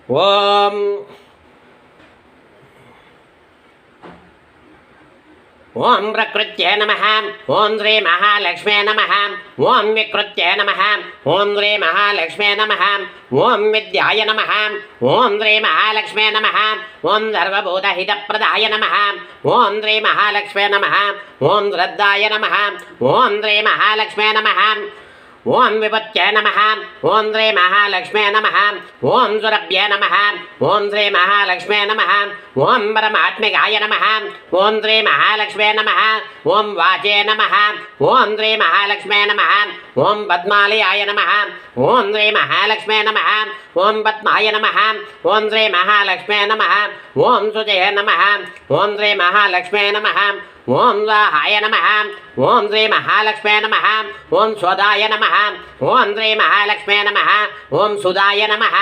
ಓಂ ಓಂ ಪ್ರಕೃತ್ಯೈ ನಮಃ. ಓಂ ಶ್ರೀ ಮಹಾಲಕ್ಷ್ಮೇ ನಮಃ. ಓಂ ವಿಕೃತ್ಯೈ ನಮಃ. ಓಂ ಶ್ರೀ ಮಹಾಲಕ್ಷ್ಮೇ ನಮಃ. ಓಂ ವಿದ್ಯಾಯ ನಮಃ. ಓಂ ಶ್ರೀ ಮಹಾಲಕ್ಷ್ಮೇ ನಮಃ. ಓಂ ಸರ್ವಭೂತಹಿತಪ್ರದಾಯ ನಮಃ. ಓಂ ಶ್ರೀ ಮಹಾಲಕ್ಷ್ಮೇ ನಮಃ. ಓಂ ಶ್ರದ್ಧಾಯ ನಮಃ. ಓಂ ಶ್ರೀ ಮಹಾಲಕ್ಷ್ಮೇ ನಮಃ. ಓಂ ವಿಭತ್ಯೈ ನಮಃ. ಓಂ ಶ್ರೀ ಮಹಾಲಕ್ಷ್ಮೇ ನಮಃ. ಓಂ ಸುರಭ್ಯೈ ನಮಃ. ಓಂ ಶ್ರೀ ಮಹಾಲಕ್ಷ್ಮೇ ನಮಃ. ಓಂ ಪರಮಾತ್ಮಿಕಾಯ ನಮಃ. ಓಂ ಶ್ರೀ ಮಹಾಲಕ್ಷ್ಮೇ ನಮಃ. ಓಂ ವಾಚೇ ನಮಃ. ಓಂ ಶ್ರೀ ಮಹಾಲಕ್ಷ್ಮೇ ನಮಃ. ಓಂ ಪದ್ಮಾಲಯಾಯ ನಮಃ. ಓಂ ಶ್ರೀ ಮಹಾಲಕ್ಷ್ಮೇ ನಮಃ. ಓಂ ಪದ್ಮಾಯ ನಮಃ. ಓಂ ಶ್ರೀ ಮಹಾಲಕ್ಷ್ಮೇ ನಮಃ. ಓಂ ಸುಜಯ ನಮಃ. ಓಂ ಶ್ರೀ ಮಹಾಲಕ್ಷ್ಮೇ ನಮಃ. ಓಂ ಸ್ವಾಹಾಯ ನಮಃ. ಓಂ ಶ್ರೀ ಮಹಾಲಕ್ಷ್ಮೇ ನಮಃ. ಓಂ ಸ್ವದಾಯ ನಮಃ. ಓಂ ಶ್ರೀ ಮಹಾಲಕ್ಷ್ಮೇ ನಮಃ. ಓಂ ಸುಧಾಯ ನಮಃ.